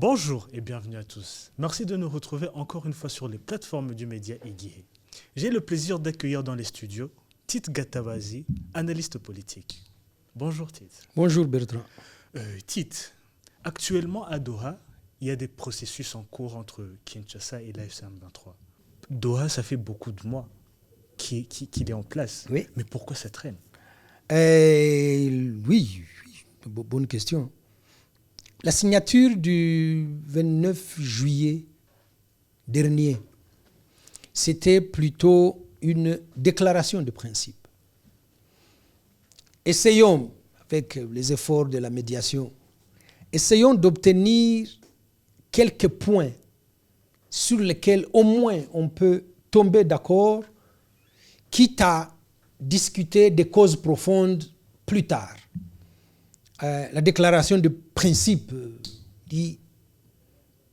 Bonjour et bienvenue à tous. Merci de nous retrouver encore une fois sur les plateformes du média Iguihé. J'ai le plaisir d'accueillir dans les studios Tite Gatabazi, analyste politique. Bonjour Tite. Bonjour Bertrand. Tite, actuellement à Doha, il y a des processus en cours entre Kinshasa et l'AFC M23. Doha, ça fait beaucoup de mois qu'il est en place. Oui. Mais pourquoi ça traîne? Oui, bonne question. La signature du 29 juillet dernier, c'était plutôt une déclaration de principe. Essayons, avec les efforts de la médiation, essayons d'obtenir quelques points sur lesquels au moins on peut tomber d'accord, quitte à discuter des causes profondes plus tard. La déclaration de principe dit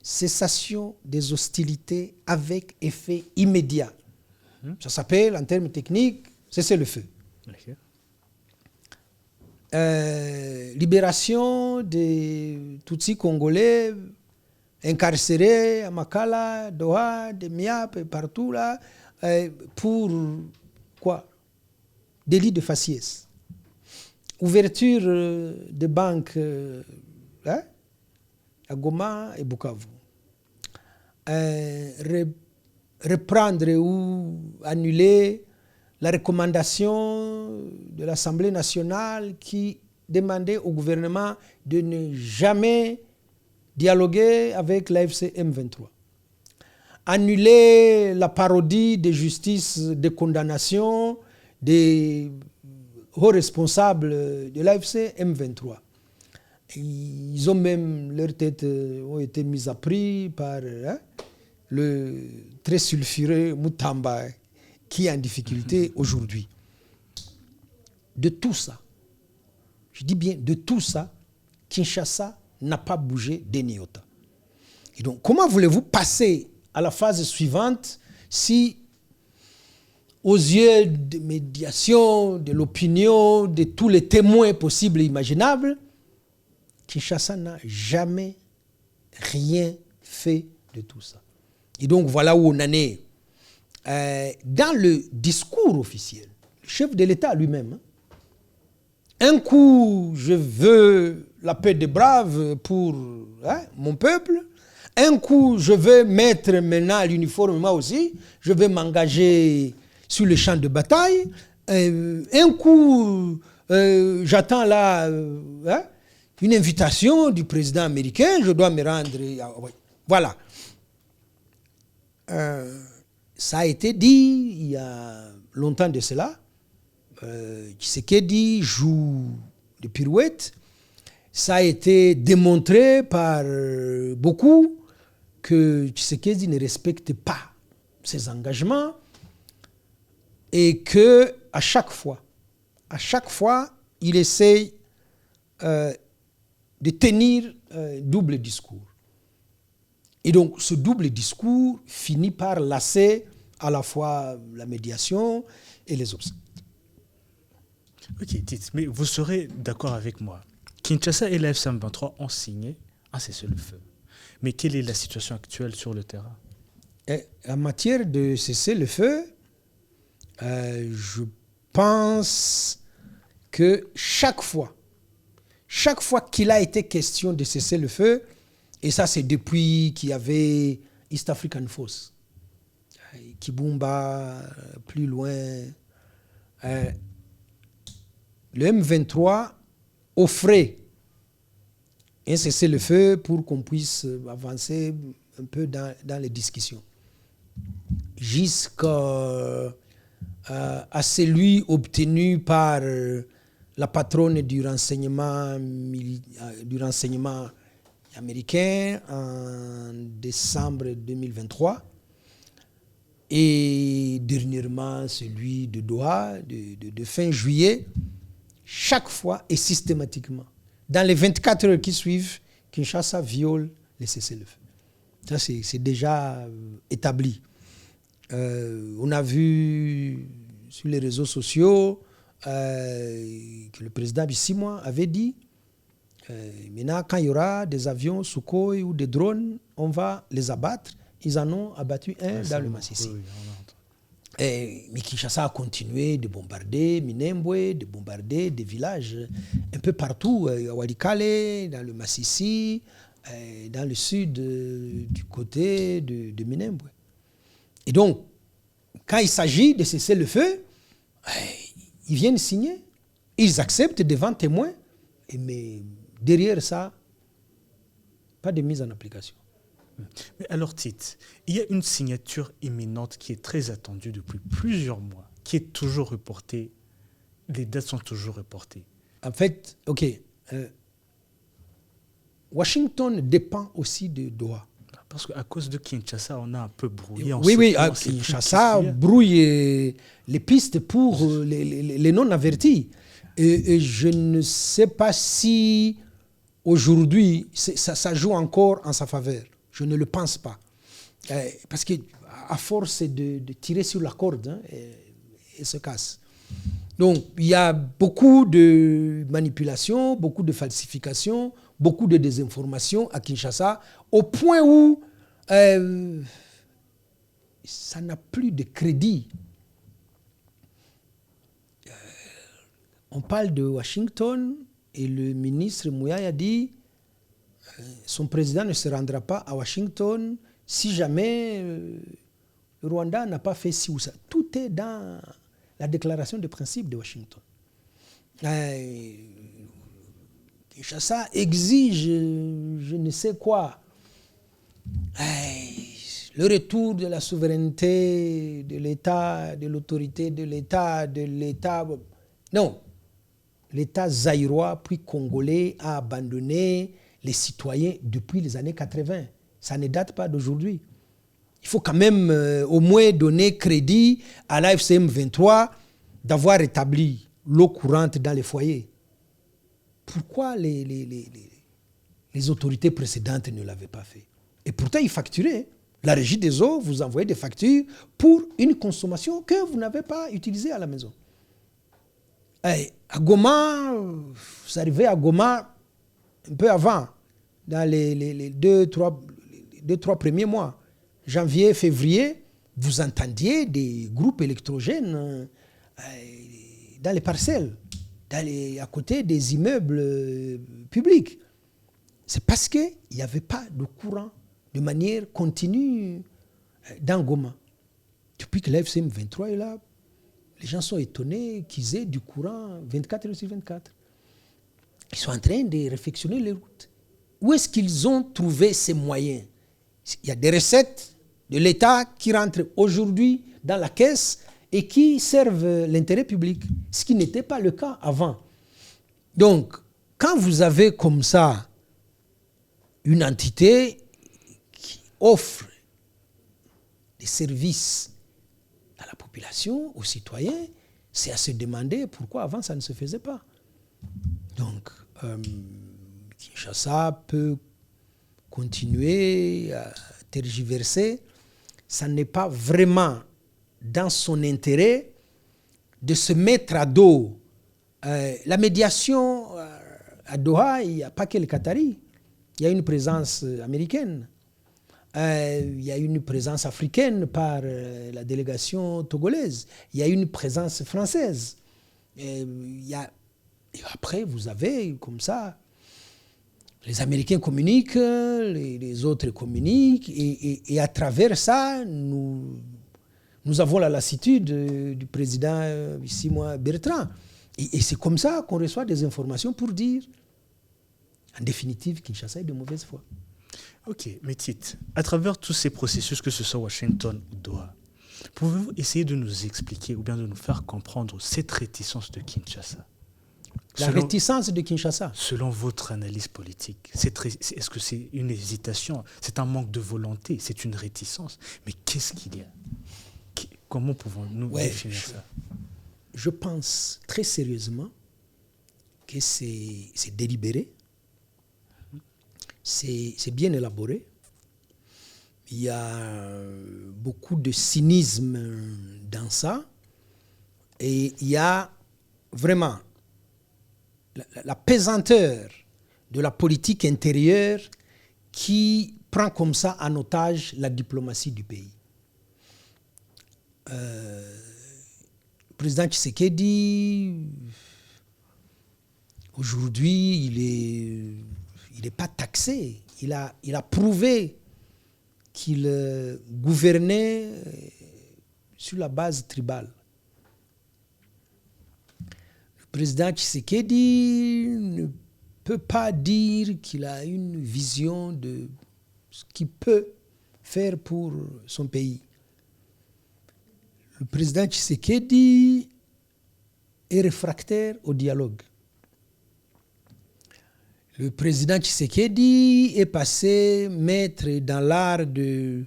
cessation des hostilités avec effet immédiat. Ça s'appelle, en termes techniques, cessez-le-feu. Okay. Libération des Tutsis congolais incarcérés à Makala, Doha, de Miap et partout là, pour quoi? Délit de faciès. Ouverture de banques à Goma et Bukavu. Reprendre ou annuler la recommandation de l'Assemblée nationale qui demandait au gouvernement de ne jamais dialoguer avec l'AFC M23. Annuler la parodie de justice de condamnation des hauts responsables de l'AFC M23. Ils ont même, leurs têtes ont été mises à prix par le très sulfureux Moutamba qui est en difficulté aujourd'hui. De tout ça, je dis bien de tout ça, Kinshasa n'a pas bougé d'un iota. Et donc, comment voulez-vous passer à la phase suivante si, aux yeux de médiation, de l'opinion, de tous les témoins possibles et imaginables, Kinshasa n'a jamais rien fait de tout ça. Et donc, voilà où on en est. Dans le discours officiel, le chef de l'État lui-même, un coup, je veux la paix des braves pour mon peuple. Un coup, je veux mettre maintenant l'uniforme, moi aussi. Je vais m'engager sur le champ de bataille. Un coup, j'attends là une invitation du président américain. Je dois me rendre. Voilà. Ça a été dit il y a longtemps de cela. Tshisekedi joue de pirouettes. Ça a été démontré par beaucoup que Tshisekedi ne respecte pas ses engagements et que à chaque fois, il essaye de tenir double discours. Et donc, ce double discours finit par lasser à la fois la médiation et les obstacles. Ok, Tite, mais vous serez d'accord avec moi. Kinshasa et l'AFC M23 ont signé un cessez-le-feu. Mais quelle est la situation actuelle sur le terrain? En matière de cessez-le-feu, je pense que chaque fois qu'il a été question de cessez-le-feu, et ça c'est depuis qu'il y avait East African Force, Kibumba, plus loin, le M23 offrait un cessez-le-feu pour qu'on puisse avancer un peu dans les discussions. Jusqu'à celui obtenu par la patronne du renseignement américain en décembre 2023 et dernièrement celui de Doha de fin juillet. Chaque fois et systématiquement, dans les 24 heures qui suivent, Kinshasa viole les cessez-le-feu. Ça, c'est déjà établi. On a vu sur les réseaux sociaux que le président Bissimo avait dit Maintenant, quand il y aura des avions Sukhoi ou des drones, on va les abattre. Ils en ont abattu un dans le Massissi. Oui, Mais Kinshasa a continué de bombarder Minembwe, de bombarder des villages un peu partout, à Walikale, dans le Massissi, dans le sud, du côté de Minembwe. Et donc, quand il s'agit de cesser le feu, ils viennent signer, ils acceptent devant témoins, mais derrière ça, pas de mise en application. Mais alors, Tite, il y a une signature imminente qui est très attendue depuis plusieurs mois, qui est toujours reportée. Les dates sont toujours reportées. En fait, OK. Washington dépend aussi de Doha. Parce qu'à cause de Kinshasa, on a un peu brouillé. Oui, Kinshasa brouille les pistes pour les non-avertis. Et je ne sais pas si aujourd'hui, ça joue encore en sa faveur. Je ne le pense pas. Parce qu'à force de tirer sur la corde, elle se casse. Donc, il y a beaucoup de manipulations, beaucoup de falsifications, beaucoup de désinformations à Kinshasa, au point où ça n'a plus de crédit. On parle de Washington et le ministre Mouyaya dit son président ne se rendra pas à Washington si jamais le Rwanda n'a pas fait ci ou ça. Tout est dans la déclaration de principe de Washington. Kinshasa exige je ne sais quoi. Le retour de la souveraineté de l'État, de l'autorité de l'État, Non. L'État zaïrois puis congolais a abandonné les citoyens depuis les années 80. Ça ne date pas d'aujourd'hui. Il faut quand même au moins donner crédit à l'AFC M23 d'avoir rétabli l'eau courante dans les foyers. Pourquoi les autorités précédentes ne l'avaient pas fait? Et pourtant, ils facturaient. La régie des eaux vous envoie des factures pour une consommation que vous n'avez pas utilisée à la maison. À Goma, vous arrivez à Goma un peu avant, dans les deux, trois premiers mois. Janvier, février, vous entendiez des groupes électrogènes dans les parcelles, à côté des immeubles publics. C'est parce qu'il n'y avait pas de courant de manière continue dans Goma. Depuis que l'FCM 23 est là, les gens sont étonnés qu'ils aient du courant 24 heures sur 24. Ils sont en train de réfectionner les routes. Où est-ce qu'ils ont trouvé ces moyens? Il y a des recettes de l'État qui rentrent aujourd'hui dans la caisse et qui servent l'intérêt public, ce qui n'était pas le cas avant. Donc, quand vous avez comme ça une entité qui offre des services à la population, aux citoyens, c'est à se demander pourquoi avant ça ne se faisait pas. Donc, Kinshasa peut continuer à tergiverser. Ça n'est pas vraiment dans son intérêt de se mettre à dos. La médiation à Doha, il n'y a pas que les Qataris. Il y a une présence américaine. Il y a une présence africaine par la délégation togolaise. Il y a une présence française. Et après, vous avez comme ça, les Américains communiquent, les autres communiquent, et à travers ça, nous avons la lassitude du président, ici moi, Bertrand. Et c'est comme ça qu'on reçoit des informations pour dire, en définitive, Kinshasa est de mauvaise foi. Ok, mais Tite, à travers tous ces processus, que ce soit Washington ou Doha, pouvez-vous essayer de nous expliquer ou bien de nous faire comprendre cette réticence de Kinshasa? Réticence de Kinshasa. Selon votre analyse politique, est-ce que c'est une hésitation? C'est un manque de volonté? C'est une réticence? Mais qu'est-ce qu'il y a? Comment pouvons-nous définir ça? Je pense très sérieusement que c'est délibéré. C'est bien élaboré. Il y a beaucoup de cynisme dans ça. Et il y a vraiment la pesanteur de la politique intérieure qui prend comme ça en otage la diplomatie du pays. Le président Tshisekedi, aujourd'hui, il n'est pas taxé. Il a prouvé qu'il gouvernait sur la base tribale. Le président Tshisekedi ne peut pas dire qu'il a une vision de ce qu'il peut faire pour son pays. Le président Tshisekedi est réfractaire au dialogue. Le président Tshisekedi est passé maître dans l'art de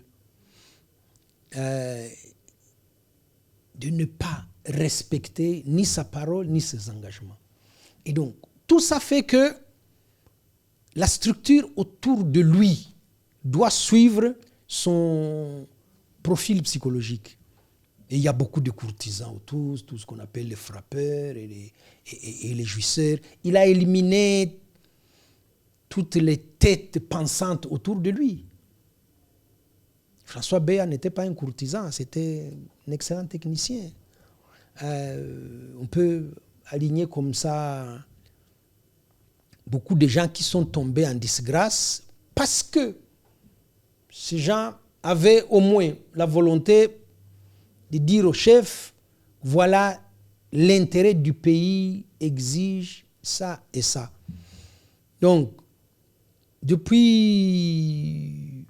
ne pas respecter ni sa parole ni ses engagements. Et donc, tout ça fait que la structure autour de lui doit suivre son profil psychologique. Et il y a beaucoup de courtisans autour, tout ce qu'on appelle les frappeurs et les jouisseurs. Il a éliminé toutes les têtes pensantes autour de lui. François Béat n'était pas un courtisan, c'était un excellent technicien. On peut aligner comme ça beaucoup de gens qui sont tombés en disgrâce parce que ces gens avaient au moins la volonté de dire au chef, voilà, l'intérêt du pays exige ça et ça. Donc, depuis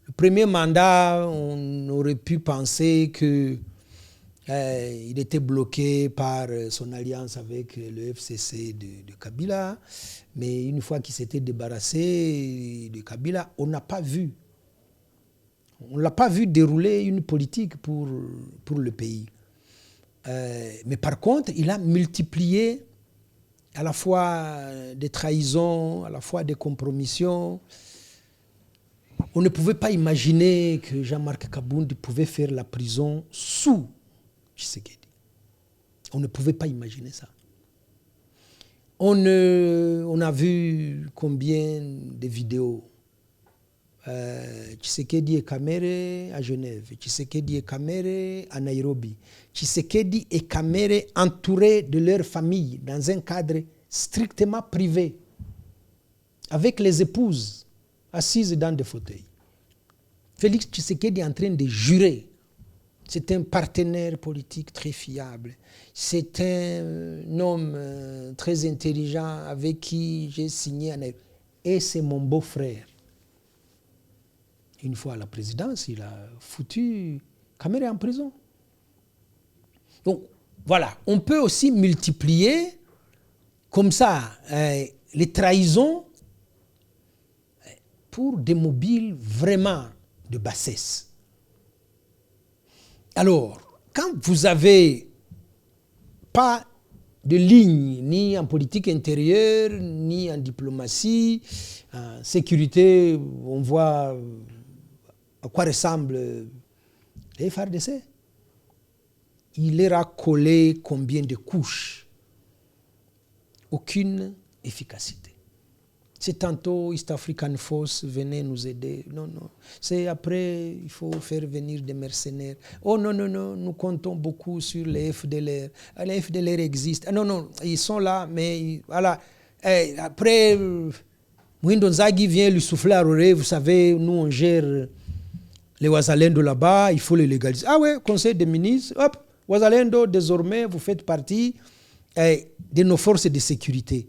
le premier mandat, on aurait pu penser qu'il était bloqué par son alliance avec le FCC de Kabila. Mais une fois qu'il s'était débarrassé de Kabila, on n'a pas vu. On ne l'a pas vu dérouler une politique pour le pays. Mais par contre, il a multiplié à la fois des trahisons, à la fois des compromissions. On ne pouvait pas imaginer que Jean-Marc Kabound pouvait faire la prison sous Tshisekedi. On ne pouvait pas imaginer ça. On a vu combien de vidéos. Tshisekedi et Kamere à Genève, Tshisekedi et Kamere à Nairobi, Tshisekedi et Kamere entourés de leur famille dans un cadre strictement privé, avec les épouses assises dans des fauteuils. Félix Tshisekedi est en train de jurer. C'est un partenaire politique très fiable. C'est un homme très intelligent avec qui j'ai signé un... Et c'est mon beau-frère. Une fois à la présidence, il a foutu Kamere en prison. Donc, voilà. On peut aussi multiplier comme ça les trahisons pour des mobiles vraiment de bassesse. Alors, quand vous n'avez pas de ligne, ni en politique intérieure, ni en diplomatie, en sécurité, on voit à quoi ressemblent les FARDC. Il leur a collé combien de couches? Aucune efficacité. C'est tantôt East African Force venait nous aider. Non, non. C'est après, il faut faire venir des mercenaires. Oh non, non, non, nous comptons beaucoup sur les FDLR. Les FDLR existent. Non, non, ils sont là, mais voilà. Après, Mwindo Nzagi vient lui souffler à l'oreille. Vous savez, nous, on gère les Ouazalendo là-bas, il faut les légaliser. Ah ouais, conseil des ministres, hop, Ouazalendo, désormais, vous faites partie de nos forces de sécurité.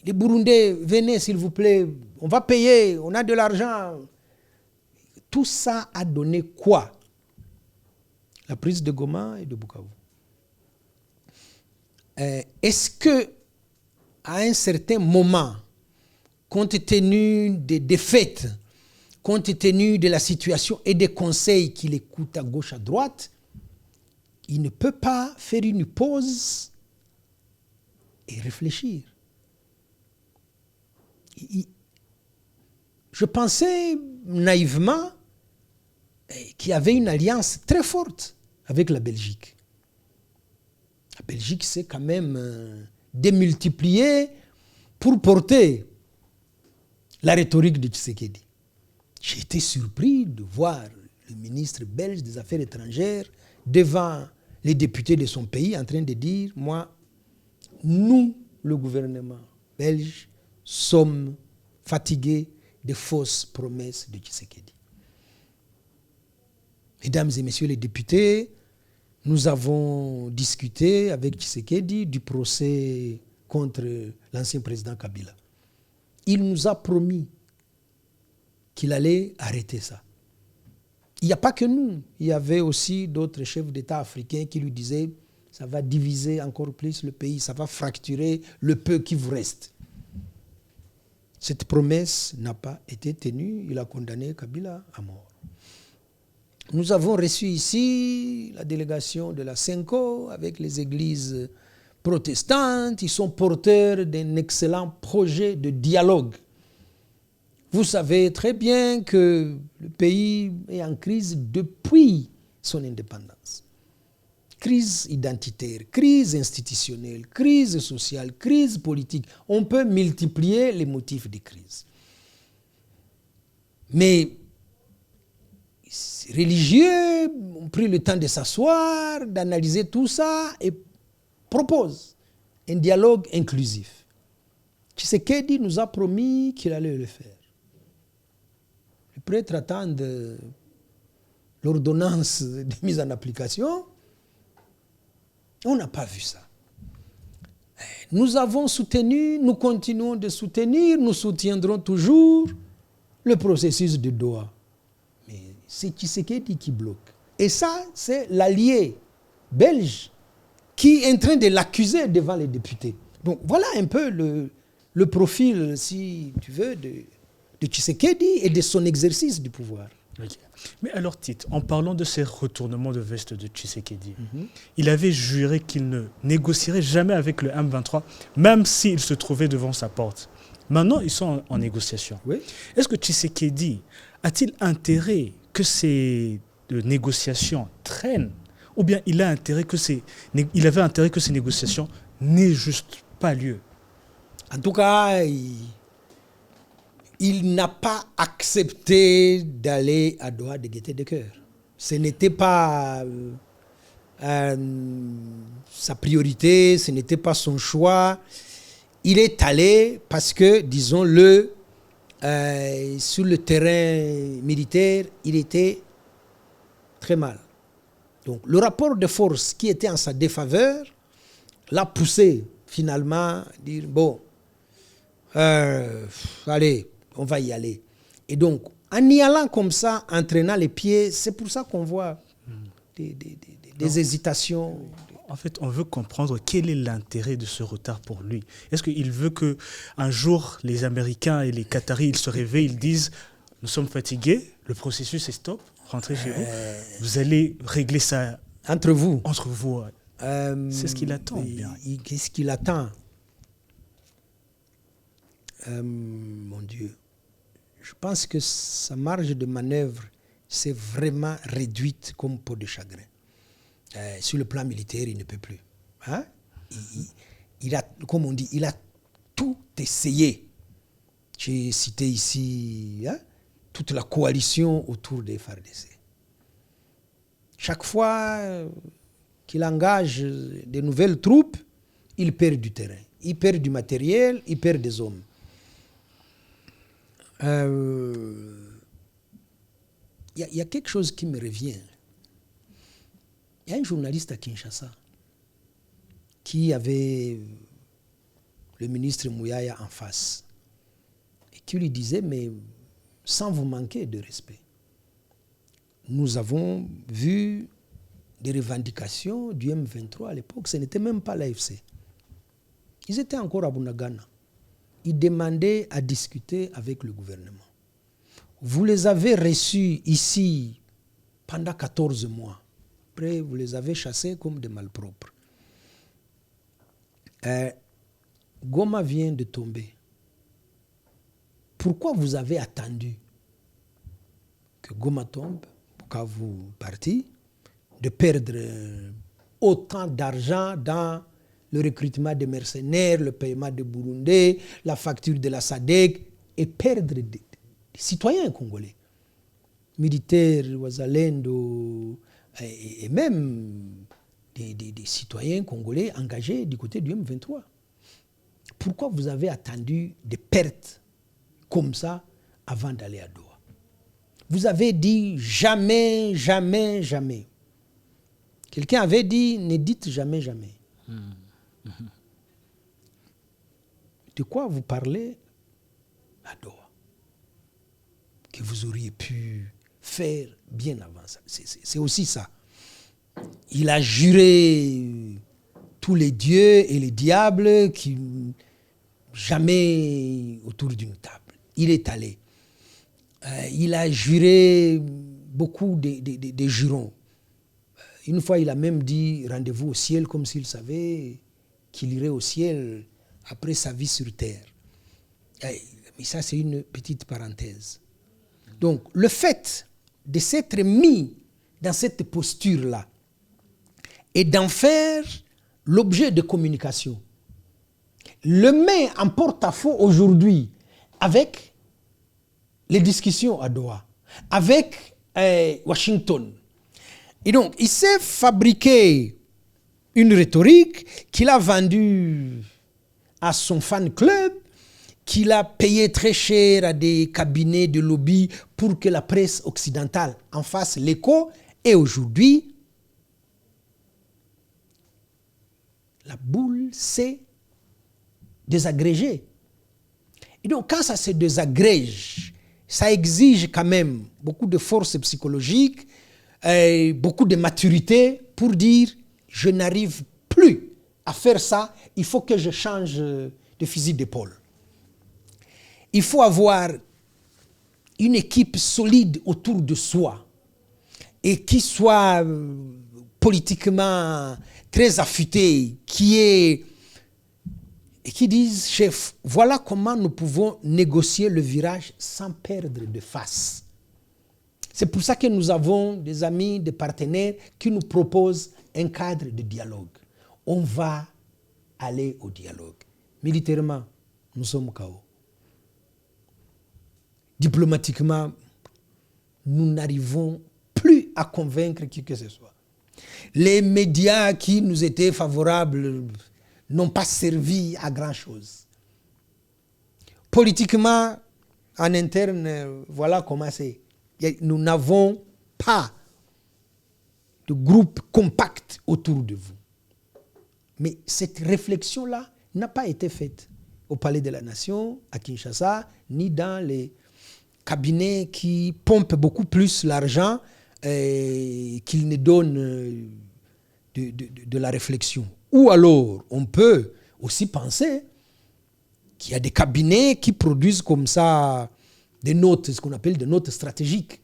Les Burundais, venez s'il vous plaît, on va payer, on a de l'argent. Tout ça a donné quoi? La prise de Goma et de Bukavu. Est-ce que, à un certain moment, compte tenu des défaites, compte tenu de la situation et des conseils qu'il écoute à gauche, à droite, il ne peut pas faire une pause et réfléchir? Je pensais naïvement qu'il y avait une alliance très forte avec la Belgique. La Belgique s'est quand même démultipliée pour porter la rhétorique de Tshisekedi. J'ai été surpris de voir le ministre belge des Affaires étrangères devant les députés de son pays en train de dire, nous, le gouvernement belge, sommes fatigués des fausses promesses de Tshisekedi. Mesdames et messieurs les députés, nous avons discuté avec Tshisekedi du procès contre l'ancien président Kabila. Il nous a promis qu'il allait arrêter ça. Il n'y a pas que nous. Il y avait aussi d'autres chefs d'État africains qui lui disaient « ça va diviser encore plus le pays, ça va fracturer le peu qui vous reste ». Cette promesse n'a pas été tenue. Il a condamné Kabila à mort. Nous avons reçu ici la délégation de la Senko avec les églises protestantes. Ils sont porteurs d'un excellent projet de dialogue. Vous savez très bien que le pays est en crise depuis son indépendance. Crise identitaire, crise institutionnelle, crise sociale, crise politique. On peut multiplier les motifs de crise. Mais les religieux ont pris le temps de s'asseoir, d'analyser tout ça et proposent un dialogue inclusif. Tshisekedi nous a promis qu'il allait le faire. Les prêtres attendent l'ordonnance de mise en application. On n'a pas vu ça. Nous avons soutenu, nous continuons de soutenir, nous soutiendrons toujours le processus de Doha. Mais c'est Tshisekedi qui bloque. Et ça, c'est l'allié belge qui est en train de l'accuser devant les députés. Donc voilà un peu le profil, si tu veux, de Tshisekedi et de son exercice du pouvoir. Okay. Mais alors, Tite, en parlant de ces retournements de veste de Tshisekedi, il avait juré qu'il ne négocierait jamais avec le M23, même s'il se trouvait devant sa porte. Maintenant, ils sont en négociation. Oui. Est-ce que Tshisekedi a-t-il intérêt que ces négociations traînent, ou bien il avait intérêt que ces négociations n'aient juste pas lieu? En tout cas, il n'a pas accepté d'aller à Doha de gaieté de cœur. Ce n'était pas sa priorité, ce n'était pas son choix. Il est allé parce que, disons-le, sur le terrain militaire, il était très mal. Donc, le rapport de force qui était en sa défaveur l'a poussé finalement à dire, bon, allez, on va y aller. Et donc, en y allant comme ça, en traînant les pieds, c'est pour ça qu'on voit des hésitations. En fait, on veut comprendre quel est l'intérêt de ce retard pour lui. Est-ce qu'il veut qu'un jour, les Américains et les Qataris ils se réveillent, ils disent « Nous sommes fatigués, le processus est stop, rentrez chez vous, vous allez régler ça entre vous. » Entre vous. C'est ce qu'il attend. Qu'est-ce qu'il attend? Mon Dieu. Je pense que sa marge de manœuvre s'est vraiment réduite comme peau de chagrin. Sur le plan militaire, il ne peut plus. Hein? Il a, comme on dit, il a tout essayé. J'ai cité ici toute la coalition autour des FARDC. Chaque fois qu'il engage de nouvelles troupes, il perd du terrain, il perd du matériel, il perd des hommes. Y a quelque chose qui me revient. Il y a un journaliste à Kinshasa qui avait le ministre Mouyaya en face et qui lui disait, mais sans vous manquer de respect, nous avons vu des revendications du M23 à l'époque, ce n'était même pas l'AFC. Ils étaient encore à Bunagana. Ils demandaient à discuter avec le gouvernement. Vous les avez reçus ici pendant 14 mois. Après, vous les avez chassés comme des malpropres. Goma vient de tomber. Pourquoi vous avez attendu que Goma tombe, quand vous partez, de perdre autant d'argent dans le recrutement des mercenaires, le paiement des Burundais, la facture de la SADC, et perdre des citoyens congolais, militaires, wazalendo, et même des citoyens congolais engagés du côté du M23. Pourquoi vous avez attendu des pertes comme ça avant d'aller à Doha? Vous avez dit jamais, jamais, jamais. Quelqu'un avait dit ne dites jamais, jamais. De quoi vous parlez à Doha? Que vous auriez pu faire bien avant ça. C'est aussi ça. Il a juré tous les dieux et les diables qui jamais autour d'une table. Il est allé. Il a juré beaucoup de jurons. Une fois, il a même dit rendez-vous au ciel, comme s'il savait qu'il irait au ciel après sa vie sur terre. Mais ça, c'est une petite parenthèse. Donc, le fait de s'être mis dans cette posture-là et d'en faire l'objet de communication le met en porte-à-faux aujourd'hui avec les discussions à Doha, avec Washington. Et donc, il s'est fabriqué une rhétorique qu'il a vendue à son fan club, qu'il a payé très cher à des cabinets de lobby pour que la presse occidentale en fasse l'écho. Et aujourd'hui, la boule s'est désagrégée. Et donc, quand ça se désagrège, ça exige quand même beaucoup de force psychologique, beaucoup de maturité pour dire je n'arrive plus à faire ça, il faut que je change de fusil d'épaule. Il faut avoir une équipe solide autour de soi et qui soit politiquement très affûtée, et qui dise, chef, voilà comment nous pouvons négocier le virage sans perdre de face. C'est pour ça que nous avons des amis, des partenaires qui nous proposent un cadre de dialogue. On va aller au dialogue. Militairement, nous sommes KO. Diplomatiquement, nous n'arrivons plus à convaincre qui que ce soit. Les médias qui nous étaient favorables n'ont pas servi à grand-chose. Politiquement, en interne, voilà comment c'est. Nous n'avons pas de groupe compact autour de vous. Mais cette réflexion-là n'a pas été faite au Palais de la Nation, à Kinshasa, ni dans les cabinets qui pompent beaucoup plus l'argent qu'ils ne donnent de la réflexion. Ou alors, on peut aussi penser qu'il y a des cabinets qui produisent comme ça des notes, ce qu'on appelle des notes stratégiques,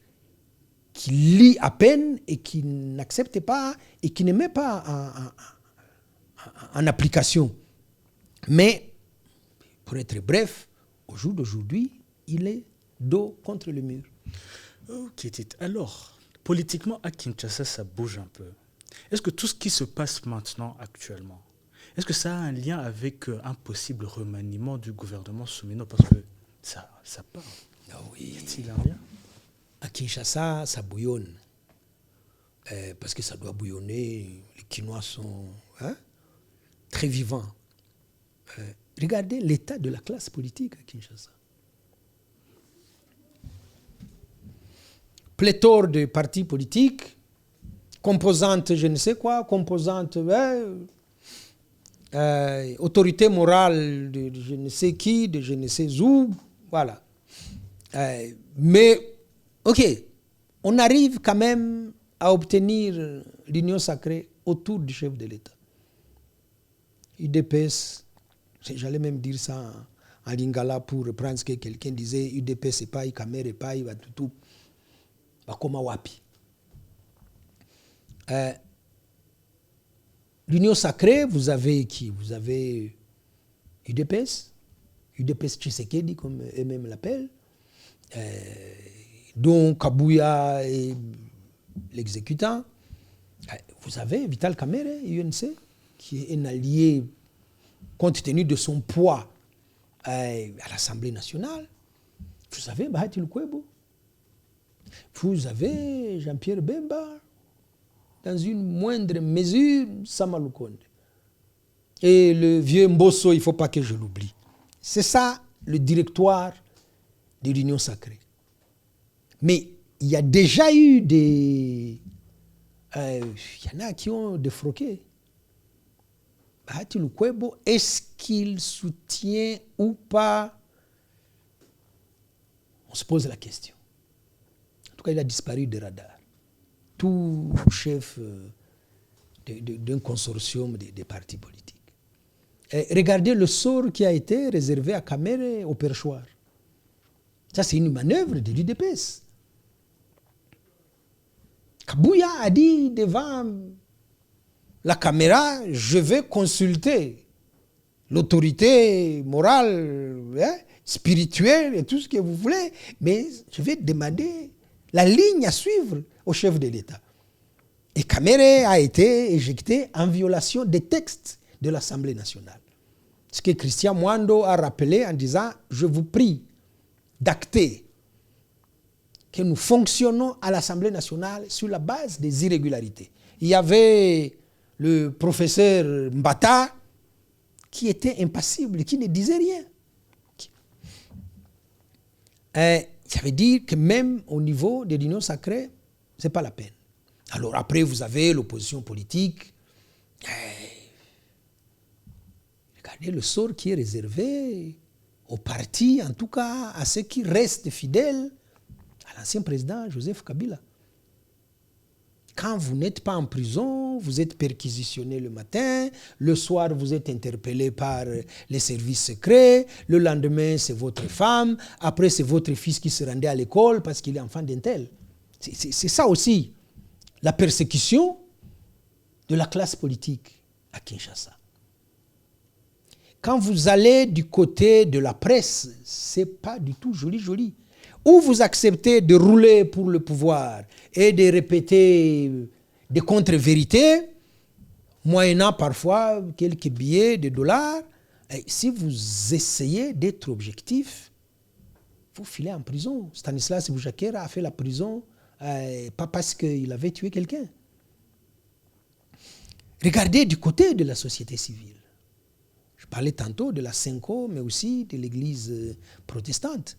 qui lient à peine et qui n'acceptent pas et qui ne mettent pas en application. Mais, pour être bref, au jour d'aujourd'hui, il est dos contre le mur. Ok, Tite. Alors, politiquement, à Kinshasa, ça bouge un peu. Est-ce que tout ce qui se passe maintenant, actuellement, est-ce que ça a un lien avec un possible remaniement du gouvernement Souminho? Parce que ça parle. Ah oui. Y a-t-il un lien? À Kinshasa, ça bouillonne. Parce que ça doit bouillonner. Les Kinois sont très vivants. Regardez l'état de la classe politique à Kinshasa. Pléthore de partis politiques, composantes je ne sais quoi, composantes autorité morale de je ne sais qui, de je ne sais où, voilà. Mais, ok, on arrive quand même à obtenir l'union sacrée autour du chef de l'État. UDPS, j'allais même dire ça en lingala pour reprendre ce que quelqu'un disait, UDPS et pas, Ikamer et pas, tout. Bakoma wapi. L'union sacrée, vous avez qui? Vous avez UDPS Tshisekedi, comme eux-mêmes l'appellent, dont Kabouya est l'exécutant. Vous avez Vital Kamerhe, UNC, qui est un allié compte tenu de son poids à l'Assemblée nationale. Vous avez Bahati Lukwebo. Vous avez Jean-Pierre Bemba. Dans une moindre mesure, Sama Lukonde. Et le vieux Mbosso, il ne faut pas que je l'oublie. C'est ça le directoire de l'Union sacrée. Mais il y a déjà eu des... Il y en a qui ont défroqué. Bahati Lukwebo, est-ce qu'il soutient ou pas? On se pose la question. En tout cas, il a disparu des radars. Tout chef d'un consortium des partis politiques. Et regardez le sort qui a été réservé à Kamere au perchoir. Ça, c'est une manœuvre de l'UDPS. Kabouya a dit devant la caméra, je vais consulter l'autorité morale, spirituelle et tout ce que vous voulez, mais je vais demander la ligne à suivre au chef de l'État. Et Kamere a été éjecté en violation des textes de l'Assemblée nationale. Ce que Christian Mwando a rappelé en disant, je vous prie d'acter que nous fonctionnons à l'Assemblée nationale sur la base des irrégularités. Il y avait le professeur Mbata qui était impassible, qui ne disait rien. Ça veut dire que même au niveau de l'Union sacrée, ce n'est pas la peine. Alors après, vous avez l'opposition politique. Regardez le sort qui est réservé aux partis, en tout cas à ceux qui restent fidèles à l'ancien président Joseph Kabila. Quand vous n'êtes pas en prison, vous êtes perquisitionné le matin, le soir vous êtes interpellé par les services secrets, le lendemain c'est votre femme, après c'est votre fils qui se rendait à l'école parce qu'il est enfant d'un tel. C'est ça aussi, la persécution de la classe politique à Kinshasa. Quand vous allez du côté de la presse, c'est pas du tout joli. Ou vous acceptez de rouler pour le pouvoir et de répéter des contre-vérités, moyennant parfois quelques billets de dollars. Et si vous essayez d'être objectif, vous filez en prison. Stanislas Boujakera a fait la prison, pas parce qu'il avait tué quelqu'un. Regardez du côté de la société civile. Je parlais tantôt de la Senko, mais aussi de l'église protestante.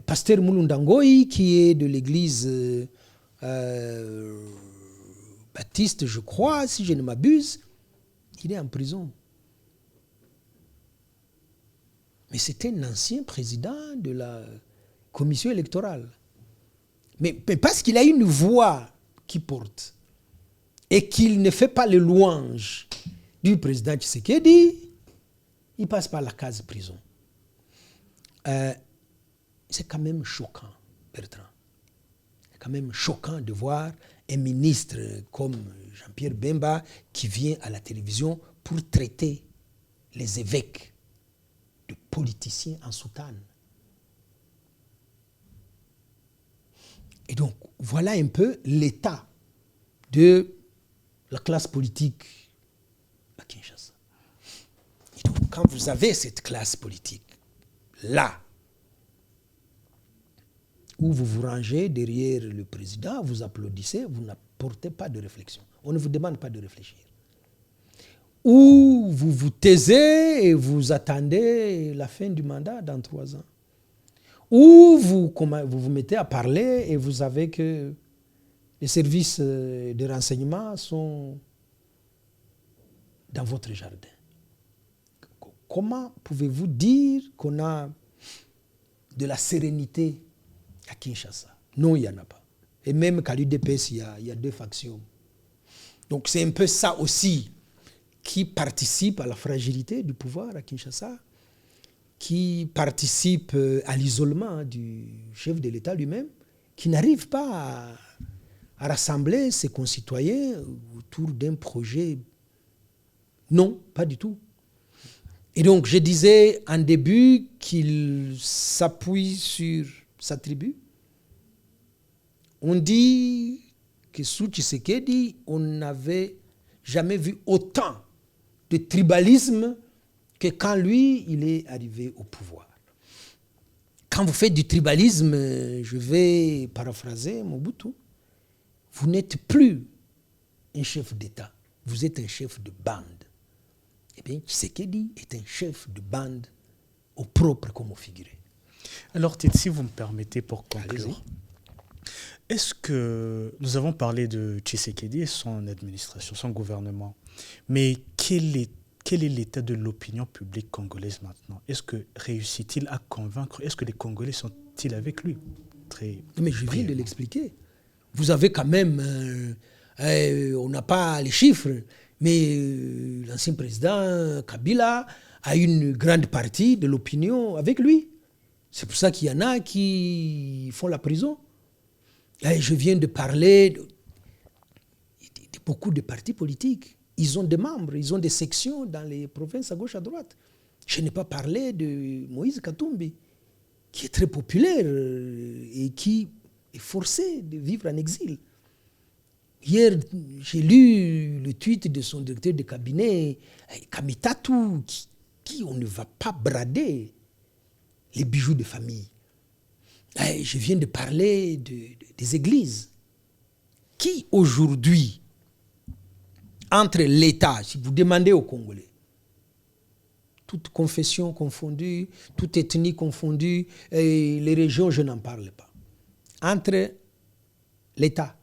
Pasteur Moulundangoy, qui est de l'église baptiste, je crois, si je ne m'abuse, il est en prison. Mais c'est un ancien président de la commission électorale. Mais parce qu'il a une voix qui porte et qu'il ne fait pas les louanges du président Tshisekedi, il passe par la case prison. C'est quand même choquant, Bertrand. C'est quand même choquant de voir un ministre comme Jean-Pierre Bemba qui vient à la télévision pour traiter les évêques de politiciens en soutane. Et donc, voilà un peu l'état de la classe politique à Kinshasa. Et donc, quand vous avez cette classe politique-là, où vous vous rangez derrière le président, vous applaudissez, vous n'apportez pas de réflexion. On ne vous demande pas de réfléchir. Ou vous vous taisez et vous attendez la fin du mandat dans 3 ans. Ou vous vous mettez à parler et vous savez que les services de renseignement sont dans votre jardin. Comment pouvez-vous dire qu'on a de la sérénité à Kinshasa? Non, il n'y en a pas. Et même qu'à l'UDPS, il y a 2 factions. Donc c'est un peu ça aussi qui participe à la fragilité du pouvoir à Kinshasa, qui participe à l'isolement du chef de l'État lui-même, qui n'arrive pas à rassembler ses concitoyens autour d'un projet. Non, pas du tout. Et donc, je disais en début qu'il s'appuie sur sa tribu. On dit que sous Tshisekedi, on n'avait jamais vu autant de tribalisme que quand lui, il est arrivé au pouvoir. Quand vous faites du tribalisme, je vais paraphraser Mobutu, vous n'êtes plus un chef d'État, vous êtes un chef de bande. Eh bien, Tshisekedi est un chef de bande au propre comme au figuré. Alors, Tite, si vous me permettez pour conclure, est-ce que nous avons parlé de Tshisekedi et son administration, son gouvernement, mais quel est l'état de l'opinion publique congolaise maintenant? Est-ce que réussit-il à convaincre? Est-ce que les Congolais sont-ils avec lui? Mais je viens de l'expliquer. Vous avez quand même, on n'a pas les chiffres, mais l'ancien président Kabila a une grande partie de l'opinion avec lui. C'est pour ça qu'il y en a qui font la prison. Là, je viens de parler de beaucoup de partis politiques. Ils ont des membres, ils ont des sections dans les provinces à gauche, à droite. Je n'ai pas parlé de Moïse Katumbi, qui est très populaire et qui est forcé de vivre en exil. Hier, j'ai lu le tweet de son directeur de cabinet, Kamitatu, qui dit on ne va pas brader les bijoux de famille. Je viens de parler des églises qui aujourd'hui, entre l'État, si vous demandez aux Congolais, toute confession confondue, toute ethnie confondue, et les régions, je n'en parle pas. Entre l'État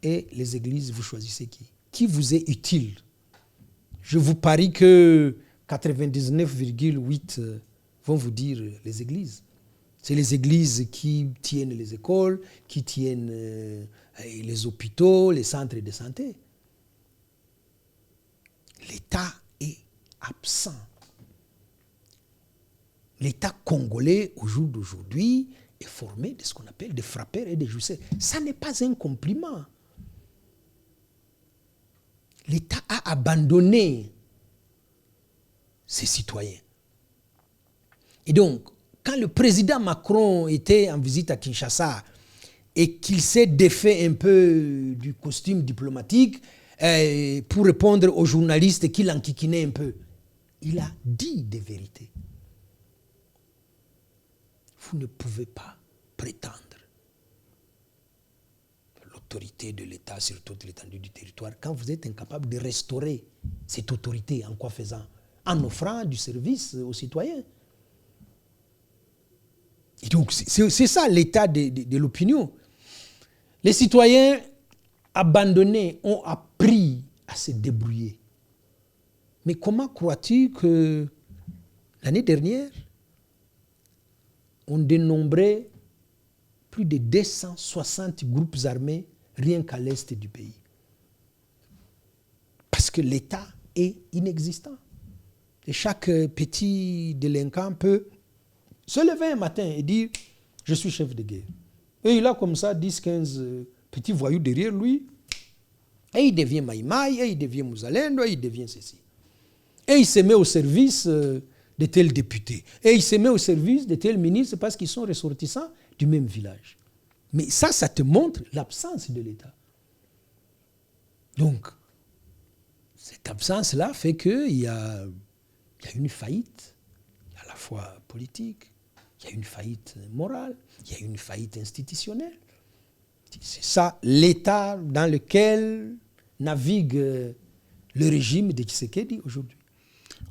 et les églises, vous choisissez qui? Qui vous est utile? Je vous parie que 99,8 vont vous dire les églises. C'est les églises qui tiennent les écoles, qui tiennent les hôpitaux, les centres de santé. L'État est absent. L'État congolais, au jour d'aujourd'hui, est formé de ce qu'on appelle des frappeurs et des justiciers. Ça n'est pas un compliment. L'État a abandonné ses citoyens. Et donc, quand le président Macron était en visite à Kinshasa et qu'il s'est défait un peu du costume diplomatique pour répondre aux journalistes qui l'enquiquinaient un peu, il a dit des vérités. Vous ne pouvez pas prétendre l'autorité de l'État sur toute l'étendue du territoire quand vous êtes incapable de restaurer cette autorité. En quoi faisant? En offrant du service aux citoyens. Et donc, c'est ça l'état de l'opinion. Les citoyens abandonnés ont appris à se débrouiller. Mais comment crois-tu que l'année dernière, on dénombrait plus de 260 groupes armés rien qu'à l'est du pays? Parce que l'État est inexistant. Et chaque petit délinquant peut se lever un matin et dire « je suis chef de guerre ». Et il a comme ça 10-15 petits voyous derrière lui. Et il devient Maïmaï, et il devient Mouzalendo, et il devient ceci. Et il se met au service de tel député. Et il se met au service de tel ministre parce qu'ils sont ressortissants du même village. Mais ça te montre l'absence de l'État. Donc, cette absence-là fait qu'il y a une faillite, à la fois politique, il y a une faillite morale, il y a une faillite institutionnelle. C'est ça l'état dans lequel navigue le régime de Tshisekedi aujourd'hui.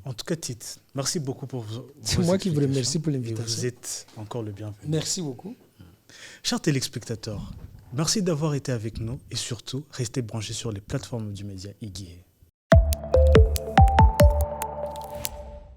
En tout cas, Tite, merci beaucoup pour vos C'est moi qui vous remercie pour l'invitation. Vous êtes encore le bienvenu. Merci beaucoup. Chers téléspectateurs, merci d'avoir été avec nous et surtout, restez branchés sur les plateformes du média Iguié.